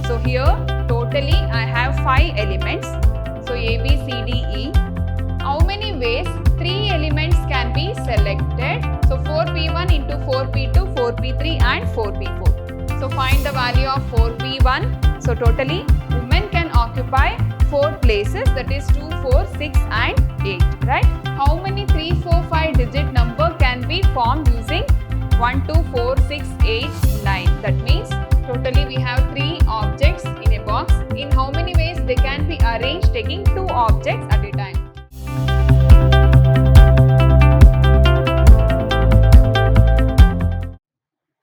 So here totally I have 5 elements. So A, B, C, D, E. How many ways 3 elements can be selected? So 4P1 into 4P2, 4P3 and 4P4. So find the value of 4P1. So totally women can occupy 4 places, that is 2, 4, 6 and 8, right? How many 3, 4, 5 digit number can be formed using 1, 2, 4, 6, 8, 9? That means totally we have 3 objects in a box. In how many ways they can be arranged taking 2 objects at a time?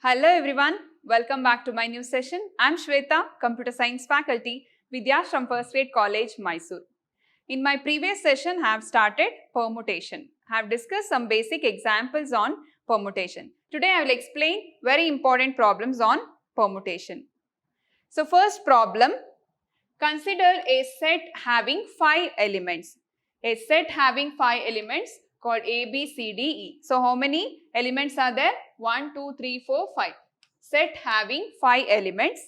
Hello everyone, welcome back to my new session. I am Shweta, Computer Science faculty, Vidyashram First Grade College, Mysore. In my previous session, I have started permutation. I have discussed some basic examples on permutation. Today I will explain very important problems on permutation. So first problem, consider a set having 5 elements. A set having 5 elements called A, B, C, D, E. So how many elements are there? 1, 2, 3, 4, 5. Set having 5 elements.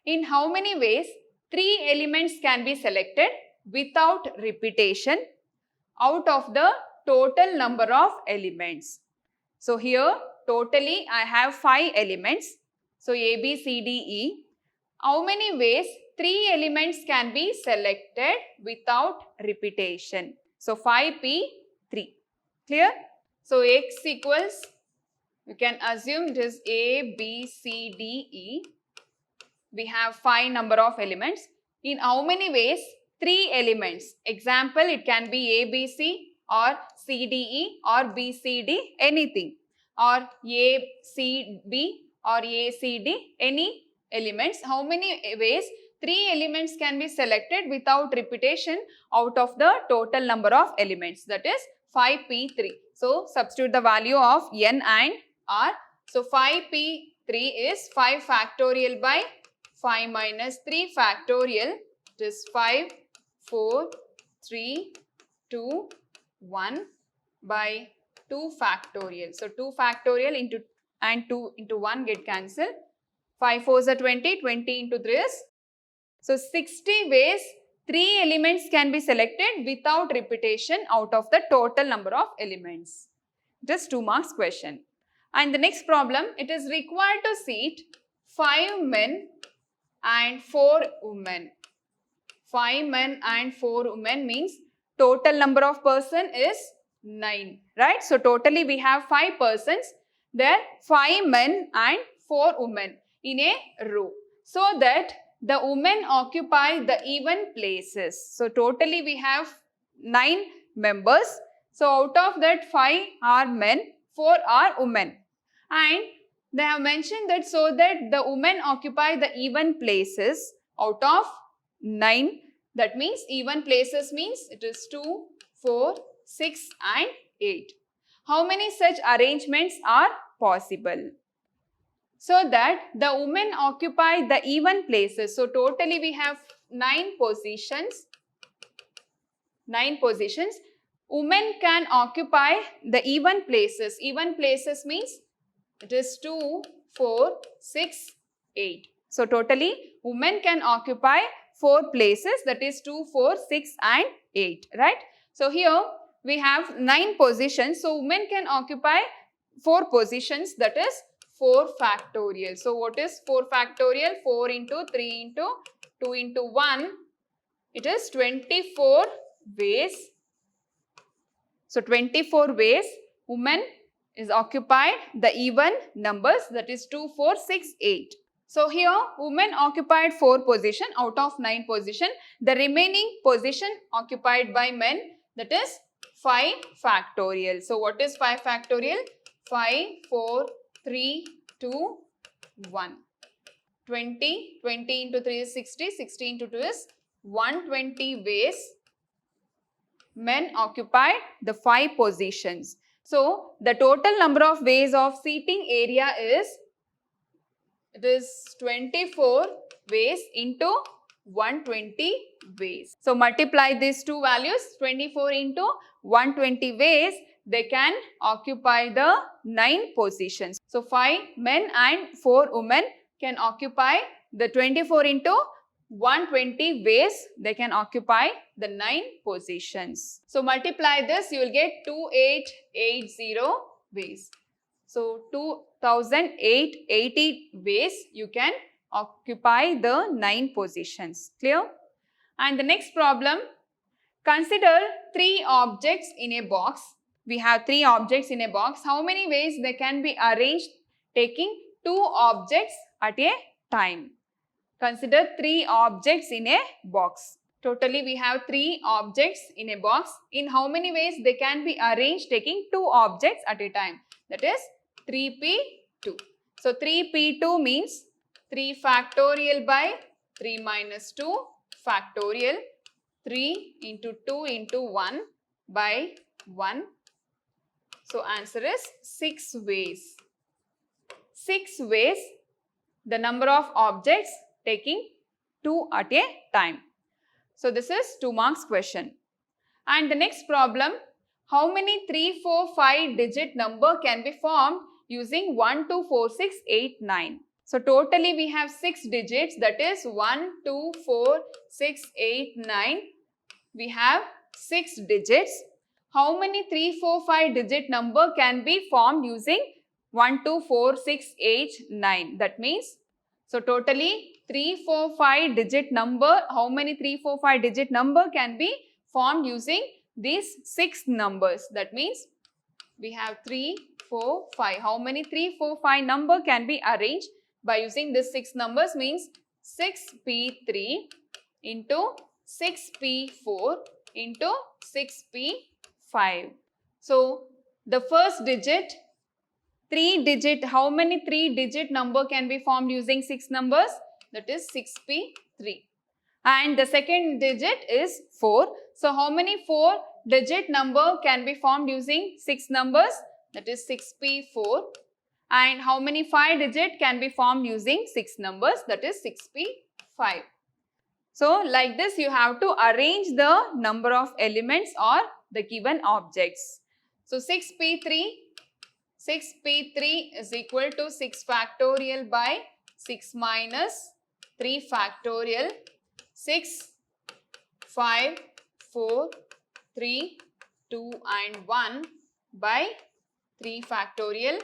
In how many ways 3 elements can be selected without repetition out of the total number of elements? So here totally I have 5 elements. So A, B, C, D, E. How many ways 3 elements can be selected without repetition? So 5P3. Clear? So X equals, you can assume it is A, B, C, D, E. We have 5 number of elements. In how many ways? 3 elements. Example, it can be A, B, C or C, D, E or B, C, D, anything. Or A, C, B or A, C, D, any elements. How many ways 3 elements can be selected without repetition out of the total number of elements, that is 5P3. So substitute the value of N and R. So 5P3 is 5 factorial by 5 minus 3 factorial. It is 5, 4, 3, 2, 1 by 2 factorial. So 2 factorial into and 2 into 1 get cancelled. 5 4s are 20, 20 into 3 is. So 60 ways 3 elements can be selected without repetition out of the total number of elements. Just 2 marks question. And the next problem, it is required to seat 5 men and 4 women. 5 men and 4 women means total number of person is 9, right? So totally we have 5 persons. There 5 men and 4 women in a row, so that the women occupy the even places. So totally we have 9 members. So out of that 5 are men, 4 are women. And they have mentioned that so that the women occupy the even places out of 9. That means even places means it is 2, 4, 6 and 8. How many such arrangements are possible? So that the women occupy the even places. So totally we have 9 positions. 9 positions. Women can occupy the even places. Even places means it is 2, 4, 6, 8. So totally women can occupy 4 places, that is 2, 4, 6 and 8, right? So here we have 9 positions. So women can occupy 4 positions, that is 4 factorial. So what is 4 factorial? 4 into 3 into 2 into 1. It is 24 ways. So 24 ways women is occupied the even numbers, that is 2, 4, 6, 8. So here women occupied 4 position out of 9 position. The remaining position occupied by men, that is 5 factorial. So what is 5 factorial? 5, 4, 3, 2, 1. 20 into 3 is 60, 60 into 2 is 120 ways men occupied the 5 positions. So the total number of ways of seating area is, it is 24 ways into 120 ways. So multiply these two values, 24 into 120 ways, they can occupy the 9 positions. So 5 men and 4 women can occupy the 24 into 120 ways they can occupy the 9 positions. So multiply this, you will get 2880 ways. So 2880 ways you can occupy the 9 positions. Clear? And the next problem, consider 3 objects in a box. We have 3 objects in a box. How many ways they can be arranged taking 2 objects at a time? Consider 3 objects in a box. Totally we have 3 objects in a box. In how many ways they can be arranged taking 2 objects at a time? That is 3p2. So 3p2 means 3 factorial by 3 minus 2 factorial, 3 into 2 into 1 by 1. So answer is 6 ways. 6 ways, the number of objects taking 2 at a time. So this is 2 marks question. And the next problem, how many 3, 4, 5 digit number can be formed using 1, 2, 4, 6, 8, 9? So totally we have 6 digits, that is 1, 2, 4, 6, 8, 9. We have 6 digits. How many 3, 4, 5 digit number can be formed using 1, 2, 4, 6, 8, 9? That means, so totally 3, 4, 5 digit number, how many 3, 4, 5 digit number can be formed using these 6 numbers? That means we have 3, 4, 5. How many 3, 4, 5 number can be arranged by using this 6 numbers? Means 6p3 into 6p4 into 6p5. So the first digit, 3 digit, how many 3 digit number can be formed using 6 numbers? That is 6p3. And the second digit is 4. So how many 4 digit number can be formed using 6 numbers? That is 6p4. And how many 5 digit can be formed using 6 numbers? That is 6p5. So like this you have to arrange the number of elements or the given objects. So 6p3 is equal to 6 factorial by 6 minus 3 factorial, 6, 5, 4, 3, 2 and 1 by 3 factorial,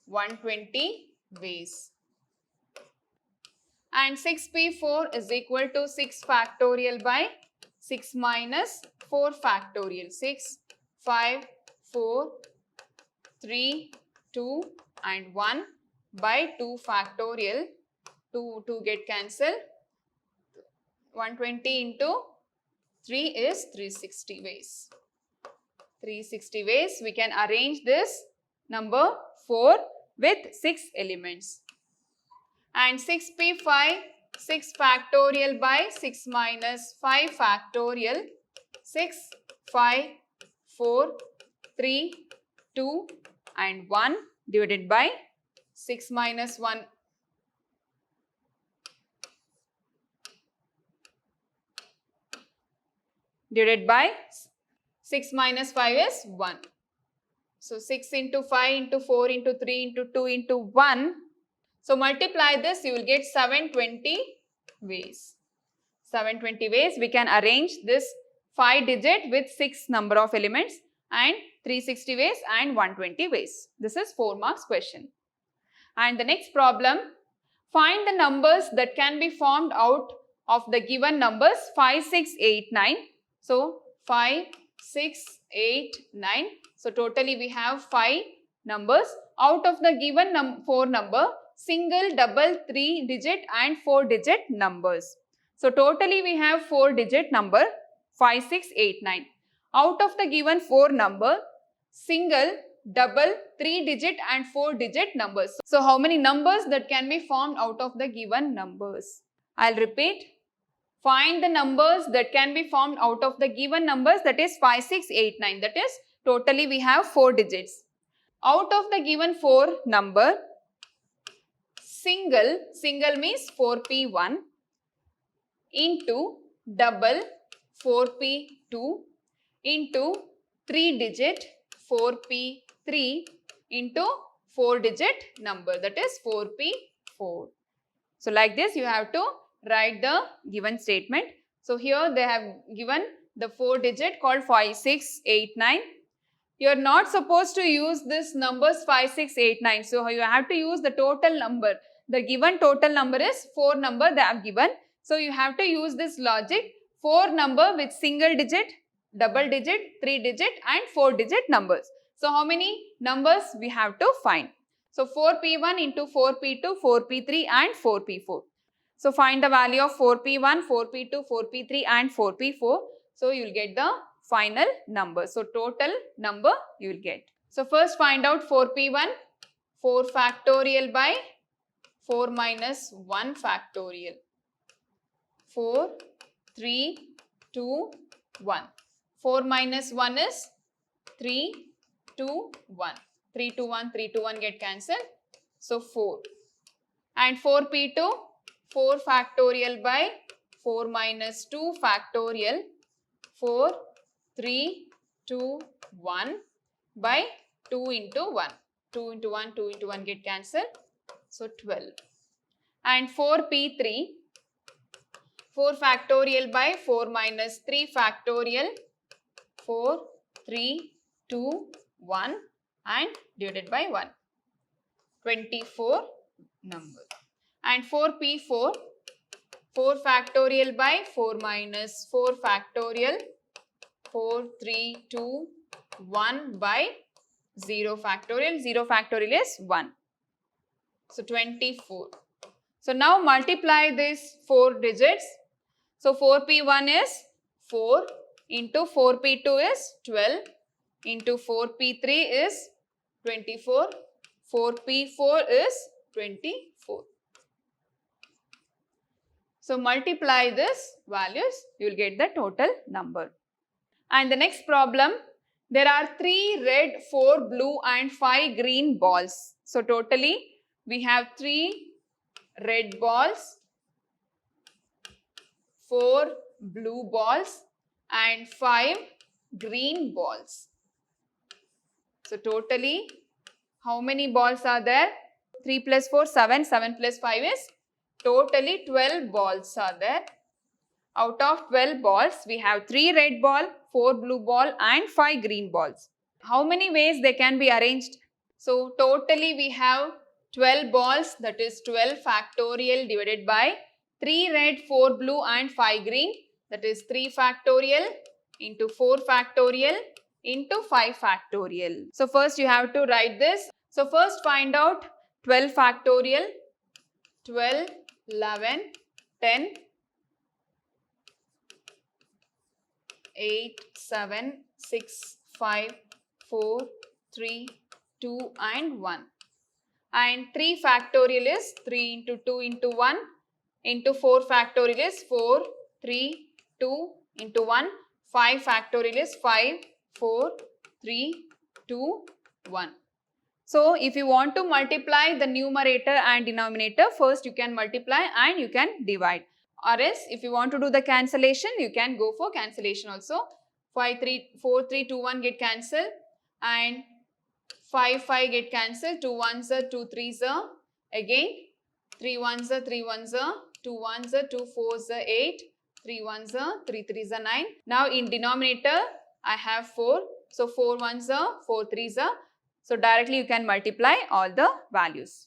120 ways. And 6p4 is equal to 6 factorial by 6 minus 4 factorial, 6, 5, 4, 3, 2 and 1 by 2 factorial, 2 get cancelled, 120 into 3 is 360 ways. 360 ways we can arrange this number 4 with 6 elements. And 6p5, 6 factorial by 6 minus 5 factorial, 6, 5, 4, 3, 2 and 1 divided by 6 minus 1. Divided by 6 minus 5 is 1. So 6 into 5 into 4 into 3 into 2 into 1. So multiply this, you will get 720 ways. 720 ways we can arrange this 5 digit with 6 number of elements and 360 ways and 120 ways. This is 4 marks question. And the next problem, find the numbers that can be formed out of the given numbers 5, 6, 8, 9. So 5, 6, 8, 9. So totally we have 5 numbers. Out of the given 4 number, single, double, 3 digit and 4 digit numbers. So totally we have 4 digit number 5, 6, 8, 9. Out of the given 4 number, single, double, 3 digit and 4 digit numbers. So how many numbers that can be formed out of the given numbers? I'll repeat. Find the numbers that can be formed out of the given numbers, that is 5, 6, 8, 9. That is totally we have 4 digits. Out of the given 4 number, single means 4p1 into double 4p2 into 3 digit 4p3 into 4-digit number, that is 4p4. So like this you have to write the given statement. So here they have given the 4-digit called 5689. You are not supposed to use this numbers 5689. So you have to use the total number. The given total number is 4 number they have given. So you have to use this logic, 4 number with single digit, double digit, 3 digit and 4 digit numbers. So how many numbers we have to find? So 4p1 into 4p2, 4p3 and 4p4. So find the value of 4p1, 4p2, 4p3 and 4p4. So you will get the final number. So total number you will get. So first find out 4p1, 4 factorial by 4 minus 1 factorial. 4, 3, 2, 1. 4 minus 1 is 3, 2, 1. 3 to 1, 3 to 1 get cancelled. So 4. And 4p2, 4 factorial by 4 minus 2 factorial. 4, 3, 2, 1 by 2 into 1. 2 into 1, 2 into 1 get cancelled. So 12. And 4p3, 4 factorial by 4 minus 3 factorial. 4, 3, 2, 1 and divided by 1. 24 number. And 4p4, 4 factorial by 4 minus 4 factorial. 4, 3, 2, 1 by 0 factorial. 0 factorial is 1. So 24. So now multiply these 4 digits. So 4p1 is 4 into 4p2 is 12 into 4p3 is 24. 4p4 is 24. So multiply this values, you will get the total number. And the next problem, there are 3 red, 4 blue and 5 green balls. So totally we have 3 red balls, 4 blue balls and 5 green balls. So totally how many balls are there? 3 plus 4, 7, 7 plus 5 is totally 12 balls are there. Out of 12 balls, we have 3 red ball, 4 blue ball and 5 green balls. How many ways they can be arranged? So totally we have 12 balls, that is 12 factorial divided by 3 red, 4 blue and 5 green, that is 3 factorial into 4 factorial into 5 factorial. So first you have to write this. So first find out 12 factorial. 12, 11, 10, 8, 7, 6, 5, 4, 3, 2 and 1. And 3 factorial is 3 into 2 into 1 into 4 factorial is 4, 3, 2 into 1. 5 factorial is 5, 4, 3, 2, 1. So if you want to multiply the numerator and denominator, first you can multiply and you can divide. Or else if you want to do the cancellation, you can go for cancellation also. 4, 3, 2, 1 get cancelled and 5, 5 get cancelled. 2 1s are 2 3s are again 3 1s are 3 1s are 2 1s are 2 4s are 8. 3 1s are 3 3s are 9. Now in denominator I have 4. So 4 1s are 4 3s are. So directly you can multiply all the values.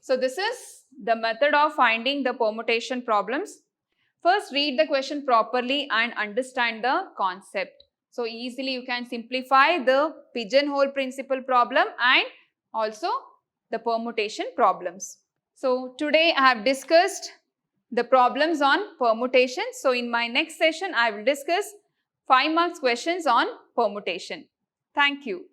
So this is the method of finding the permutation problems. First read the question properly and understand the concept. So easily you can simplify the pigeonhole principle problem and also the permutation problems. So today I have discussed the problems on permutation. So in my next session I will discuss 5 marks questions on permutation. Thank you.